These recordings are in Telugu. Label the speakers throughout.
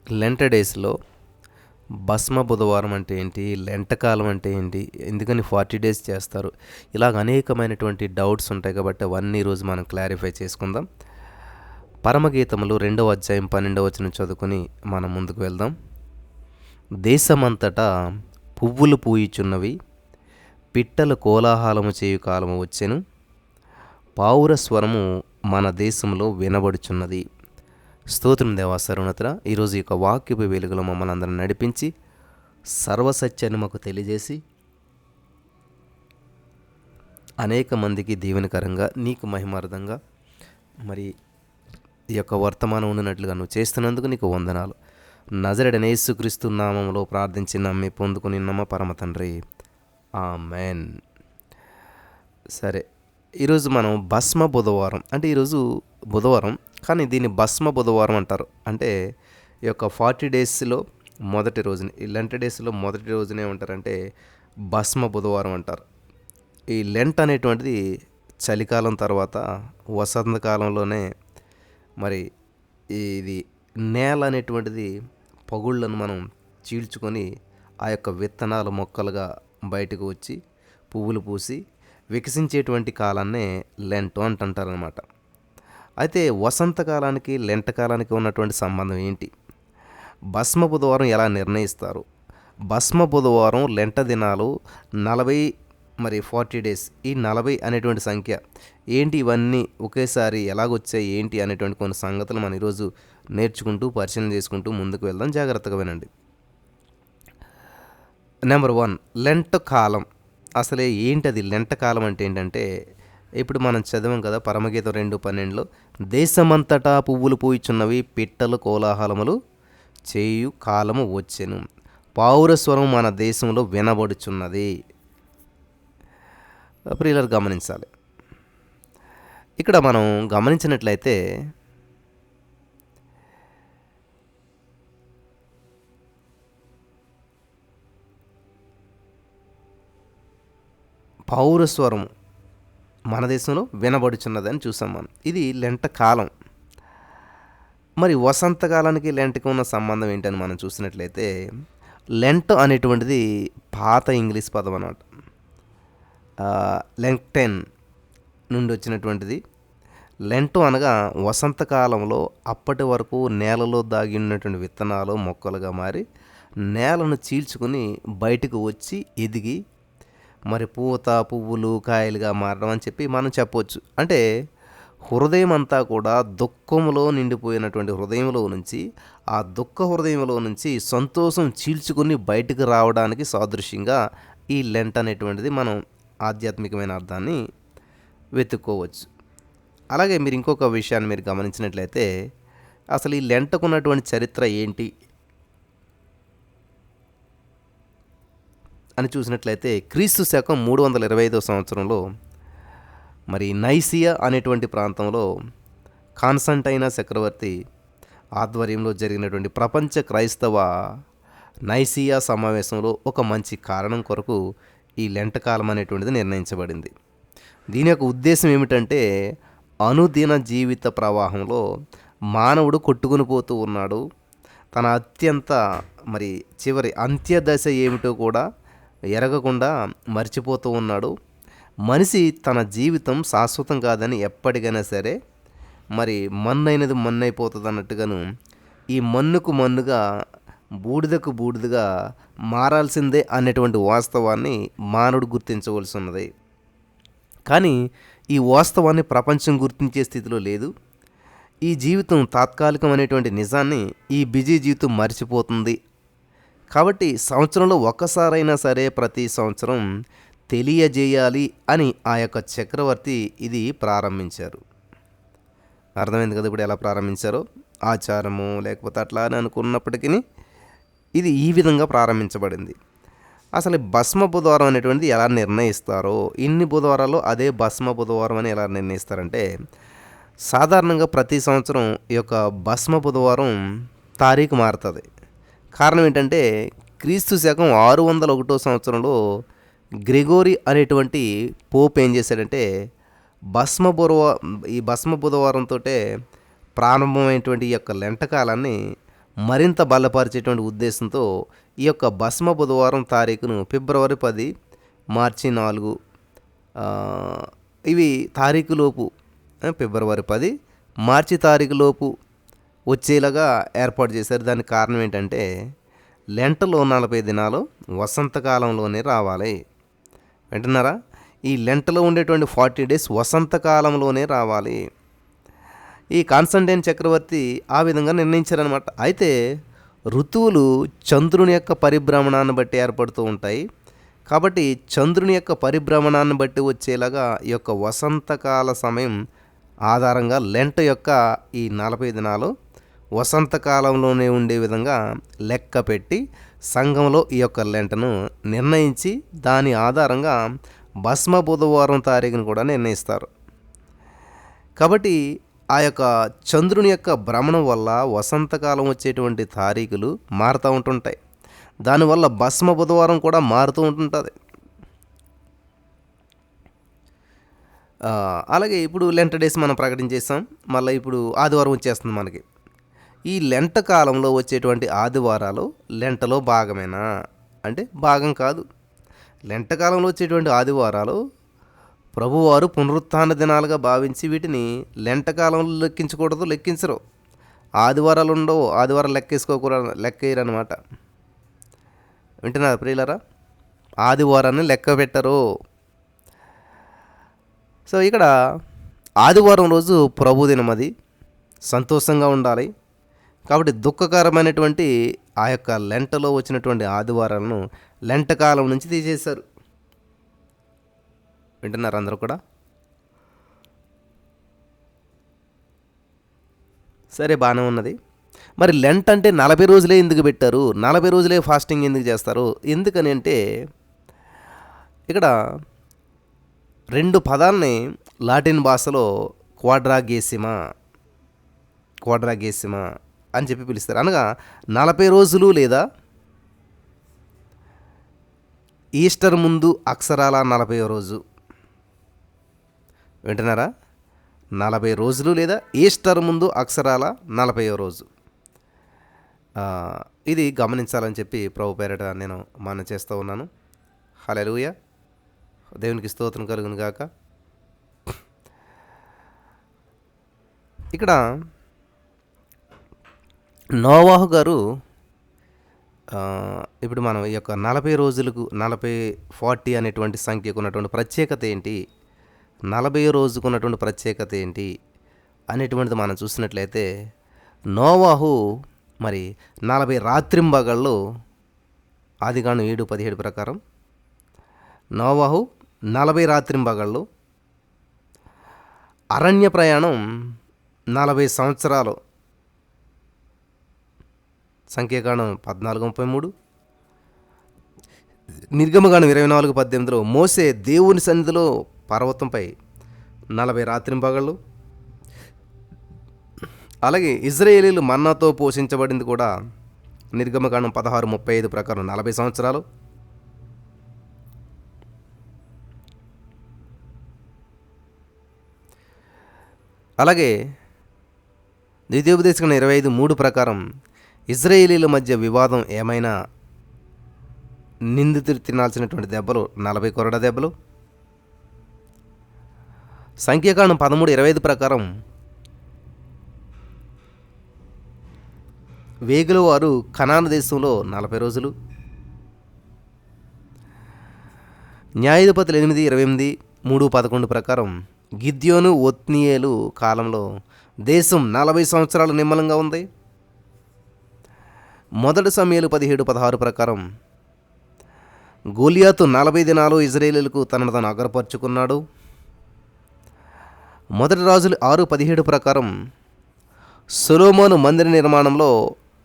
Speaker 1: లెంట డేస్‌లో భస్మ బుధవారం అంటే ఏంటి? లెంటకాలం అంటే ఏంటి? ఎందుకని 40 డేస్ చేస్తారు? ఇలాగ అనేకమైనటువంటి డౌట్స్ ఉంటాయి కాబట్టి అవన్నీ ఈరోజు మనం క్లారిఫై చేసుకుందాం. పరమగీతములు 2వ అధ్యాయం 12వ వచనం చదువుకొని మనం ముందుకు వెళ్దాం. దేశమంతటా పువ్వులు పూయుచున్నవి, పిట్టలు కోలాహలము చేయు కాలము వచ్చెను, పావుర స్వరము మన దేశంలో వినబడుచున్నది. స్తోత్రం దేవా సర్వోన్నతుడా, ఈరోజు ఈ యొక్క వాక్యపు వెలుగులో మమ్మల్ని అందరిని నడిపించి సర్వసత్యాన్ని మాకు తెలియజేసి అనేక మందికి దీవెనకరంగా నీకు మహిమార్థంగా మరి ఈ యొక్క వర్తమానం ఉండినట్లుగా నువ్వు చేస్తున్నందుకు నీకు వందనాలు. నజరేయుడైన యేసుక్రీస్తు నామములో ప్రార్థించి నమ్మి పొందుకుని నమ్మ పరమ తండ్రి, ఆమెన్. సరే, ఈరోజు మనం భస్మ బుధవారం అంటే ఈరోజు బుధవారం, కానీ దీన్ని భస్మ బుధవారం అంటారు. అంటే ఈ యొక్క 40 డేస్లో మొదటి రోజుని, ఈ లెంట డేస్లో మొదటి రోజునే ఉంటారంటే భస్మ బుధవారం అంటారు. ఈ లెంట్ అనేటువంటిది చలికాలం తర్వాత వసంతకాలంలోనే మరి ఇది నేల అనేటువంటిది పగుళ్ళను మనం చీల్చుకొని ఆ యొక్క విత్తనాలు మొక్కలుగా బయటకు వచ్చి పువ్వులు పూసి వికసించేటువంటి కాలాన్నే లెంట్ అంటుంటారనమాట. అయితే వసంతకాలానికి లెంటకాలానికి ఉన్నటువంటి సంబంధం ఏంటి? భస్మ బుధవారం ఎలా నిర్ణయిస్తారు? భస్మ బుధవారం లెంట దినాలు 40 మరి 40 డేస్, ఈ 40 అనేటువంటి సంఖ్య ఏంటి? ఇవన్నీ ఒకేసారి ఎలాగొచ్చాయి ఏంటి అనేటువంటి కొన్ని సంగతులు మనం ఈరోజు నేర్చుకుంటూ పరిశీలన చేసుకుంటూ ముందుకు వెళ్దాం. జాగ్రత్తగా వినండి. నెంబర్ 1, లెంట కాలం. అసలే ఏంటి అది? లెంట కాలం అంటే ఏంటంటే, ఇప్పుడు మనం చదివాం కదా పరమగీతం 2:12లో, దేశమంతటా పువ్వులు పూయిచున్నవి, పిట్టలు కోలాహలములు చేయు కాలము వచ్చెను, పావురస్వరం మన దేశంలో వినబడుచున్నది. ప్రియులారా గమనించాలి. ఇక్కడ మనం గమనించినట్లయితే పౌరస్వరం మన దేశంలో వినబడుచున్నదని చూసాం మనం. ఇది లెంట కాలం. మరి వసంతకాలానికి లెంటకి ఉన్న సంబంధం ఏంటని మనం చూసినట్లయితే, లెంట్ అనేటువంటిది పాత ఇంగ్లీష్ పదం అన్నమాట. లెంటెన్ నుండి వచ్చినటువంటిది. లెంటు అనగా వసంతకాలంలో అప్పటి వరకు నేలలో దాగి ఉన్నటువంటి విత్తనాలు మొక్కలుగా మారి నేలను చీల్చుకుని బయటకు వచ్చి ఎదిగి మరి పూత పువ్వులు కాయలుగా మారడం అని చెప్పి మనం చెప్పవచ్చు. అంటే హృదయం అంతా కూడా దుఃఖంలో నిండిపోయినటువంటి హృదయంలో నుంచి, ఆ దుఃఖ హృదయంలో నుంచి సంతోషం చీల్చుకుని బయటకు రావడానికి సాదృశ్యంగా ఈ లెంట్ అనేటువంటిది మనం ఆధ్యాత్మికమైన అర్థాన్ని వెతుక్కోవచ్చు. అలాగే మీరు ఇంకొక విషయాన్ని మీరు గమనించినట్లయితే, అసలు ఈ లెంటకున్నటువంటి చరిత్ర ఏంటి అని చూసినట్లయితే, క్రీస్తు శకం 325వ సంవత్సరంలో మరి నైసియా అనేటువంటి ప్రాంతంలో కాన్స్టంటైన్ చక్రవర్తి ఆధ్వర్యంలో జరిగినటువంటి ప్రపంచ క్రైస్తవ నైసియా సమావేశంలో ఒక మంచి కారణం కొరకు ఈ లెంటకాలం అనేటువంటిది నిర్ణయించబడింది. దీని యొక్క ఉద్దేశం ఏమిటంటే, అనుదిన జీవిత ప్రవాహంలో మానవుడు కొట్టుకుని పోతూ ఉన్నాడు. తన అత్యంత మరి చివరి అంత్యదశ ఏమిటో కూడా ఎరగకుండా మర్చిపోతూ ఉన్నాడు. మనిషి తన జీవితం శాశ్వతం కాదని ఎప్పటికైనా సరే మరి మన్నైనది మన్నైపోతుంది అన్నట్టుగాను ఈ మన్నుకు మన్నుగా బూడిదకు బూడిదగా మారాల్సిందే అనేటువంటి వాస్తవాన్ని మానవుడు గుర్తించవలసి ఉన్నది. కానీ ఈ వాస్తవాన్ని ప్రపంచం గుర్తించే స్థితిలో లేదు. ఈ జీవితం తాత్కాలికం అనేటువంటి నిజాన్ని ఈ బిజీ జీవితం మర్చిపోతుంది. కాబట్టి సంవత్సరంలో ఒక్కసారైనా సరే ప్రతి సంవత్సరం తెలియజేయాలి అని ఆ యొక్క చక్రవర్తి ఇది ప్రారంభించారు. అర్థమైంది కదా ఇప్పుడు ఎలా ప్రారంభించారో? ఆచారము లేకపోతే అట్లా అని అనుకున్నప్పటికీ ఇది ఈ విధంగా ప్రారంభించబడింది. అసలు భస్మ బుధవారం అనేటువంటిది ఎలా నిర్ణయిస్తారో, ఇన్ని బుధవారాలు అదే భస్మ బుధవారం అని ఎలా నిర్ణయిస్తారంటే, సాధారణంగా ప్రతి సంవత్సరం ఈ యొక్క భస్మ బుధవారం తారీఖు మారుతుంది. కారణం ఏంటంటే, క్రీస్తు శకం 601వ సంవత్సరంలో గ్రెగోరీ అనేటువంటి పోప్ ఏం చేశాడంటే, ఈ భస్మ బుధవారంతో ప్రారంభమైనటువంటి ఈ యొక్క లెంటకాలాన్ని మరింత బలపరిచేటువంటి ఉద్దేశంతో ఈ యొక్క భస్మ బుధవారం తారీఖును ఫిబ్రవరి 10, మార్చి 4 ఇవి తారీఖులోపు ఫిబ్రవరి 10, మార్చి తారీఖులోపు వచ్చేలాగా ఏర్పాటు చేశారు. దానికి కారణం ఏంటంటే లెంటలో 40 దినాలు వసంతకాలంలోనే రావాలి. వింటున్నారా? ఈ లెంటలో ఉండేటువంటి 40 డేస్ వసంతకాలంలోనే రావాలి. ఈ కాన్స్టంటైన్ చక్రవర్తి ఆ విధంగా నిర్ణయించారనమాట. అయితే ఋతువులు చంద్రుని యొక్క పరిభ్రమణాన్ని బట్టి ఏర్పడుతూ ఉంటాయి. కాబట్టి చంద్రుని యొక్క పరిభ్రమణాన్ని బట్టి వచ్చేలాగా ఈ యొక్క వసంతకాల సమయం ఆధారంగా లెంట యొక్క ఈ 40 దినాలు వసంతకాలంలోనే ఉండే విధంగా లెక్క పెట్టి సంఘంలో ఈ యొక్క లెంటను నిర్ణయించి దాని ఆధారంగా భస్మ బుధవారం తారీఖును కూడా నిర్ణయిస్తారు. కాబట్టి ఆ యొక్క చంద్రుని యొక్క భ్రమణం వల్ల వసంతకాలం వచ్చేటువంటి తారీఖులు మారుతూ ఉంటుంటాయి. దానివల్ల భస్మ బుధవారం కూడా మారుతూ ఉంటుంటుంది. అలాగే ఇప్పుడు లెంట డేస్ మనం ప్రకటించేసాం. మళ్ళీ ఇప్పుడు ఆదివారం వచ్చేస్తుంది మనకి. ఈ లెంట కాలంలో వచ్చేటువంటి ఆదివారాలు లెంటలో భాగమేనా అంటే భాగం కాదు. లెంట కాలంలో వచ్చేటువంటి ఆదివారాలు ప్రభువారు పునరుత్థాన దినాలుగా భావించి వీటిని లెంట కాలంలో లెక్కించకూడదు, లెక్కించరు. ఆదివారాలు ఉండవు, ఆదివారం లెక్కేయరనమాట. వింటున్నారా ప్రియులారా? ఆదివారాన్ని లెక్క పెట్టరు. సో ఇక్కడ ఆదివారం రోజు ప్రభుదినం, అది సంతోషంగా ఉండాలి. కాబట్టి దుఃఖకరమైనటువంటి ఆ యొక్క లెంటలో వచ్చినటువంటి ఆదివారాలను లెంటకాలం నుంచి తీసేశారు. వింటున్నారు అందరూ కూడా? సరే, బాగానే ఉన్నది. మరి లెంట్ అంటే 40 రోజులే ఎందుకు పెట్టారు? 40 రోజులే ఫాస్టింగ్ ఎందుకు చేస్తారు? ఎందుకని అంటే ఇక్కడ 2 పదాలని లాటిన్ భాషలో క్వాడ్రాగేసిమా అని చెప్పి పిలుస్తారు. అనగా 40 రోజులు లేదా ఈస్టర్ ముందు అక్షరాల 40వ రోజు. వింటున్నారా? 40 రోజులు లేదా ఈస్టర్ ముందు అక్షరాల 40వ రోజు. ఇది గమనించాలని చెప్పి ప్రభు పేరట నేను మనం చేస్తూ ఉన్నాను. హల్లెలూయా, దేవునికి స్తోత్రం కలుగును గాక. ఇక్కడ నోవాహు గారు ఇప్పుడు మనం ఈ యొక్క 40 రోజులకు 40 అనేటువంటి సంఖ్యకు ఉన్నటువంటి ప్రత్యేకత ఏంటి, 40 రోజుకు ఉన్నటువంటి ప్రత్యేకత ఏంటి అనేటువంటిది మనం చూసినట్లయితే నోవాహు మరి 40 రాత్రింబగళ్ళు ఆదికాండం 7:17 ప్రకారం నోవాహు 40 రాత్రింబగళ్ళు, అరణ్య ప్రయాణం 40 సంవత్సరాలు, సంఖ్యాకాండం 14:33, నిర్గమకాండం 24:18 మోసే దేవుని సన్నిధిలో పర్వతంపై 40 రాత్రింబగళ్ళు. అలాగే ఇజ్రాయేలీలు మన్నాతో పోషించబడింది కూడా నిర్గమకాండం 16:35 ప్రకారం 40 సంవత్సరాలు. అలాగే ద్వితీయోపదేశకాండం 25:3 ప్రకారం ఇజ్రాయేలీల మధ్య వివాదం ఏమైనా నిందితులు తినాల్సినటువంటి దెబ్బలు 40 కొరడా దెబ్బలు. సంఖ్యాకాండం 13:25 ప్రకారం వేగుల వారు కనాను దేశంలో 40 రోజులు. న్యాయాధిపతులు 8:28, 3:11 ప్రకారం గిద్యోను ఒత్నీయేలు కాలంలో దేశం 40 సంవత్సరాలు నిమ్మలంగా ఉంది. మొదటి సమూయేలు 17:16 ప్రకారం గోలియాతు 40 దినాలు ఇజ్రాయేలీలకు తనను తాను అగరపరుచుకున్నాడు. మొదటి రాజులు 6:17 ప్రకారం సొలొమోను మందిర నిర్మాణంలో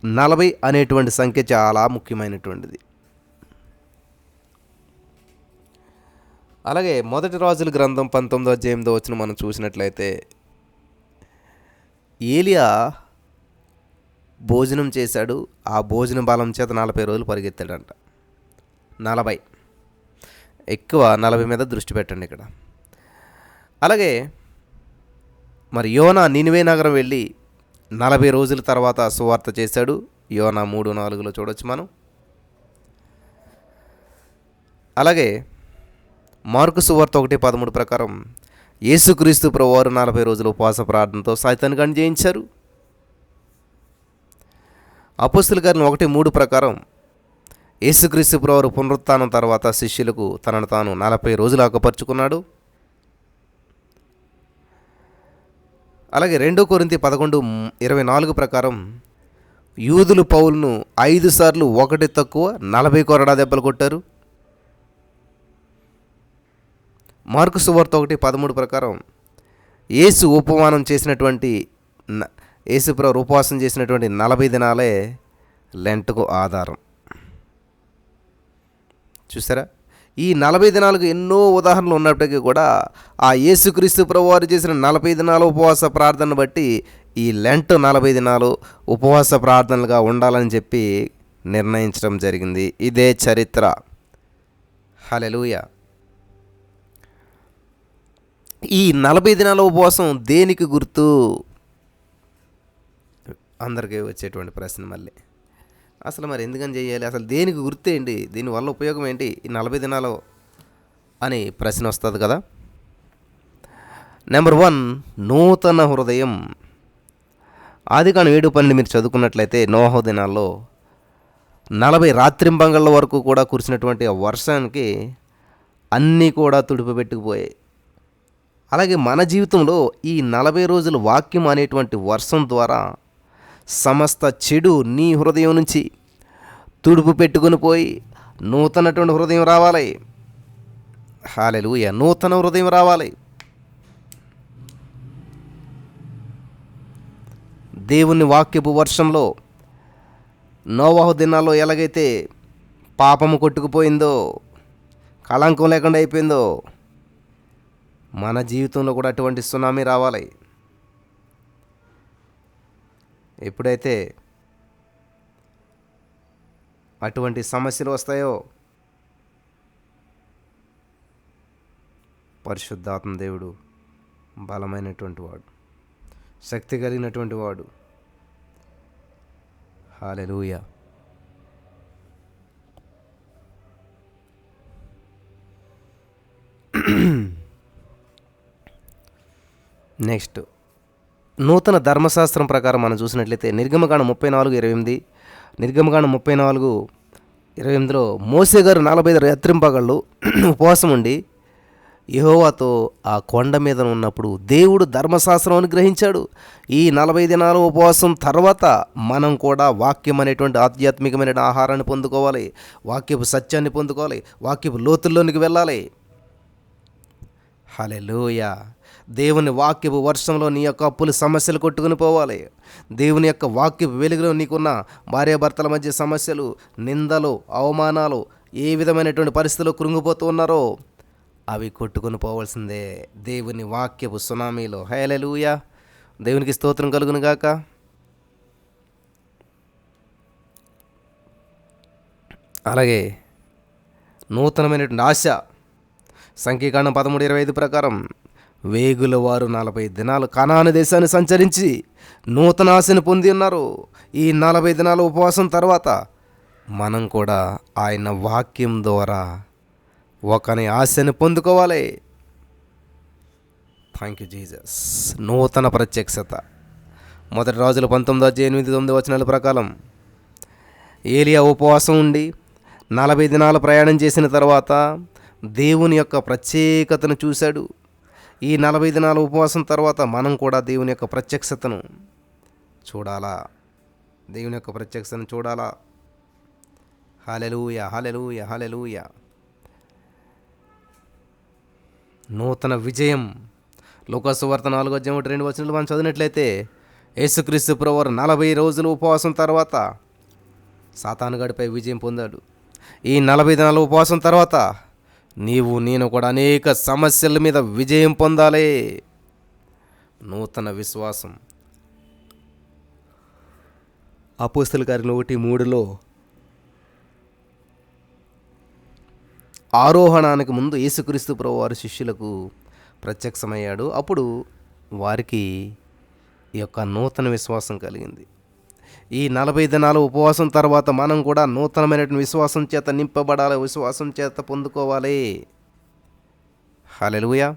Speaker 1: 40 అనేటువంటి సంఖ్య చాలా ముఖ్యమైనటువంటిది. అలాగే మొదటి రాజుల గ్రంథం 19వ అధ్యాయంలో వచ్చిన మనం చూసినట్లయితే ఏలియా భోజనం చేశాడు. ఆ భోజన బలం చేత 40 రోజులు పరిగెత్తాడంట. 40 ఎక్కువ 40 మీద దృష్టి పెట్టండి ఇక్కడ. అలాగే మరి యోనా నినివే నగరం వెళ్ళి 40 రోజుల తర్వాత సువార్త చేశాడు. యోనా 3:4 చూడొచ్చు మనం. అలాగే మార్కు సువార్త 1:13 ప్రకారం యేసుక్రీస్తు ప్రభువారు 40 రోజులు ఉపవాస ప్రార్థనతో సైతాన్ని జయించారు. అపోస్తలుల కార్యం 1:3 ప్రకారం యేసుక్రీస్తు ప్రభువారు పునరుత్థానం తర్వాత శిష్యులకు తనను తాను 40 రోజులు ఆకపరుచుకున్నాడు. అలాగే 2 కొరింథీ 11:24 ప్రకారం యూదులు పౌలును 5 సార్లు ఒకటి తక్కువ 40 కొరడా దెబ్బలు కొట్టారు. మార్కు సువార్త 1:13 ప్రకారం యేసు యేసుప్రభు ఉపవాసం చేసినటువంటి 40 దినాలే లెంట్కు ఆధారం. చూసారా, ఈ 40 దినాలకు ఎన్నో ఉదాహరణలు ఉన్నప్పటికీ కూడా ఆ యేసుక్రీస్తు ప్రభువారు చేసిన 40 దినాల ఉపవాస ప్రార్థనను బట్టి ఈ లెంట్ 40 దినాలు ఉపవాస ప్రార్థనలుగా ఉండాలని చెప్పి నిర్ణయించడం జరిగింది. ఇదే చరిత్ర. హల్లెలూయా. ఈ 40 దినాల ఉపవాసం దేనికి గుర్తు? అందరికీ వచ్చేటువంటి ప్రశ్న మళ్ళీ. అసలు మరి ఎందుకని చేయాలి, అసలు దేనికి గుర్తు ఏంటి, దీనివల్ల ఉపయోగం ఏంటి ఈ 40 దినాలు అని ప్రశ్న వస్తుంది కదా. నెంబర్ 1, నూతన హృదయం. ఆదికాండం 7:12 మీరు చదువుకున్నట్లయితే నోహు దినాల్లో 40 రాత్రింబగళ్ళ వరకు కూడా కురిసినటువంటి ఆ వర్షానికి అన్నీ కూడా తుడిపిపెట్టుకుపోయాయి. అలాగే మన జీవితంలో ఈ 40 రోజులు వాక్యం అనేటువంటి వర్షం ద్వారా సమస్త చెడు నీ హృదయం నుంచి తుడుపు పెట్టుకుని పోయి నూతనటువంటి హృదయం రావాలి. హల్లెలూయా. నూతన హృదయం రావాలి. దేవుని వాక్యపు వర్షంలో నోవహు దినాల్లో ఎలాగైతే పాపము కొట్టుకుపోయిందో, కళంకం లేకుండా అయిపోయిందో, మన జీవితంలో కూడా అటువంటి సునామీ రావాలి. ఎప్పుడైతే అటువంటి సమస్యలు వస్తాయో పరిశుద్ధాత్మ దేవుడు బలమైనటువంటి వాడు, శక్తి కలిగినటువంటి వాడు. హల్లెలూయా. నెక్స్ట్, నూతన ధర్మశాస్త్రం ప్రకారం మనం చూసినట్లయితే నిర్గమకాండం 34:28, నిర్గమకాండం 34:28లో మోసే గారు 40 రాత్రింపగళ్ళు ఉపవాసం ఉండి యెహోవాతో ఆ కొండ మీద ఉన్నప్పుడు దేవుడు ధర్మశాస్త్రం అనుగ్రహించాడు. ఈ 40 దినాలు ఉపవాసం తర్వాత మనం కూడా వాక్యం అనేటువంటి ఆధ్యాత్మికమైన ఆహారాన్ని పొందుకోవాలి, వాక్యపు సత్యాన్ని పొందుకోవాలి, వాక్యపు లోతుల్లోనికి వెళ్ళాలి. హల్లెలూయా. దేవుని వాక్యపు వర్షంలో నీ యొక్క అప్పులు సమస్యలు కొట్టుకుని పోవాలి. దేవుని యొక్క వాక్యపు వెలుగులో నీకున్న భార్యాభర్తల మధ్య సమస్యలు, నిందలు, అవమానాలు, ఏ విధమైనటువంటి పరిస్థితుల్లో కృంగిపోతూ ఉన్నారో అవి కొట్టుకుని పోవాల్సిందే దేవుని వాక్యపు సునామీలో. హల్లెలూయా. దేవునికి స్తోత్రం కలుగును గాక. అలాగే నూతనమైనటువంటి ఆశ. సంఖ్యాకాండం 13:25 ప్రకారం వేగుల వారు 40 దినాలు కనాను దేశాన్ని సంచరించి నూతన ఆశను పొంది ఉన్నారు. ఈ 40 దినాల ఉపవాసం తర్వాత మనం కూడా ఆయన వాక్యం ద్వారా ఒకని ఆశను పొందుకోవాలి. Thank you Jesus. నూతన ప్రత్యక్షత. 1 రాజులు 19:8-9 ప్రకారం ఏలియా ఉపవాసం ఉండి 40 దినాలు ప్రయాణం చేసిన తర్వాత దేవుని యొక్క ప్రత్యేకతను చూశాడు. ఈ 40 దినాల ఉపవాసం తర్వాత మనం కూడా దేవుని యొక్క ప్రత్యక్షతను చూడాలా, దేవుని యొక్క ప్రత్యక్షతను చూడాలా. హల్లెలూయా, హల్లెలూయా, హల్లెలూయా. నూతన విజయం. లూకా సువార్త 4:1-2 మనం చదివినట్లయితే యేసుక్రీస్తు ప్రభువారు 40 రోజులు ఉపవాసం తర్వాత సాతానుగాడిపై విజయం పొందాడు. ఈ 40 దినాల ఉపవాసం తర్వాత నీవు నేను కూడా అనేక సమస్యల మీద విజయం పొందాలి. నూతన విశ్వాసం. అపోస్తలుల కార్యం 1:3లో ఆరోహణానికి ముందు యేసుక్రీస్తు ప్రభువారు శిష్యులకు ప్రత్యక్షమయ్యాడు. అప్పుడు వారికి ఈ యొక్క నూతన విశ్వాసం కలిగింది. ఈ 40 దినాల ఉపవాసం తర్వాత మనం కూడా నూతనమైనటువంటి విశ్వాసం చేత నింపబడాలి, విశ్వాసం చేత పొందుకోవాలి. హల్లెలూయా.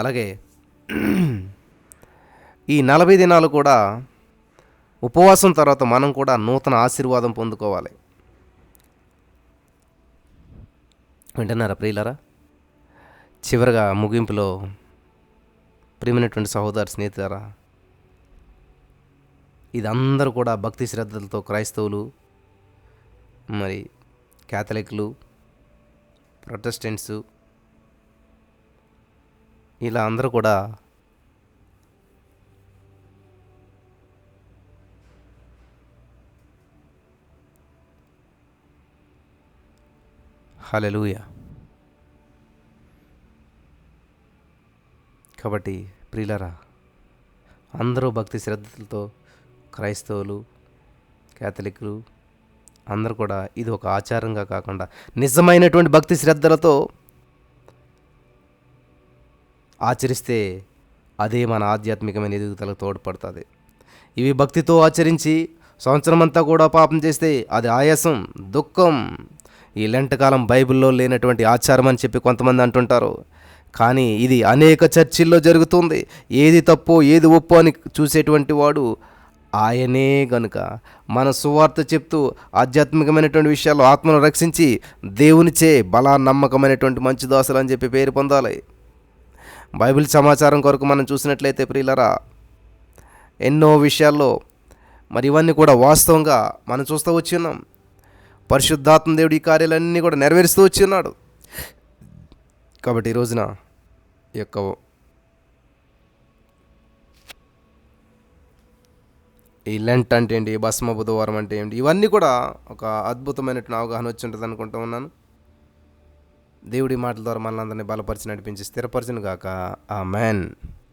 Speaker 1: అలాగే ఈ 40 దినాలు కూడా ఉపవాసం తర్వాత మనం కూడా నూతన ఆశీర్వాదం పొందుకోవాలి. వింటున్నారా ప్రియులారా? చివరిగా ముగింపులో ప్రియమైనటువంటి సహోదర స్నేహితులారా, ఇదందరూ కూడా భక్తి శ్రద్ధలతో క్రైస్తవులు, మరి క్యాథలిక్లు, ప్రొటెస్టెంట్స్ ఇలా అందరూ కూడా హల్లెలూయా. కాబట్టి ప్రియులారా, అందరూ భక్తి శ్రద్ధలతో క్రైస్తవులు, క్యాథలిక్లు అందరూ కూడా ఇది ఒక ఆచారంగా కాకుండా నిజమైనటువంటి భక్తి శ్రద్ధలతో ఆచరిస్తే అదే మన ఆధ్యాత్మికమైన ఎదుగుదలకు తోడ్పడుతుంది. ఇవి భక్తితో ఆచరించి సంవత్సరం అంతా కూడా పాపం చేస్తే అది ఆయాసం, దుఃఖం. ఈ లెంట కాలం బైబిల్లో లేనటువంటి ఆచారం అని చెప్పి కొంతమంది అంటుంటారు. కానీ ఇది అనేక చర్చిల్లో జరుగుతుంది. ఏది తప్పో ఏది ఒప్పో అని చూసేటువంటి వాడు ఆయనే గనుక మన సువార్త చెప్తూ ఆధ్యాత్మికమైనటువంటి విషయాల్లో ఆత్మను రక్షించి దేవునిచే బలా నమ్మకమైనటువంటి మంచి దాసులు అని చెప్పి పేరు పొందాలి. బైబిల్ సమాచారం కొరకు మనం చూసినట్లయితే ప్రియులరా, ఎన్నో విషయాల్లో మరి ఇవన్నీ కూడా వాస్తవంగా మనం చూస్తూ వచ్చి ఉన్నాం. పరిశుద్ధాత్మ దేవుడు ఈ కార్యాలన్నీ కూడా నెరవేరుస్తూ వచ్చి ఉన్నాడు. కాబట్టి ఈ రోజున ఈ యొక్క ఈ లెంట్ అంటే ఏంటి, భస్మ బుధవారం అంటే ఏంటి, ఇవన్నీ కూడా ఒక అద్భుతమైనటువంటి అవగాహన వచ్చి ఉంటుంది అనుకుంటూ ఉన్నాను. దేవుడి మాటల ద్వారా మనల్ని అందరినీ బలపరిచి నడిపించి స్థిరపరచును గాక. ఆమేన్.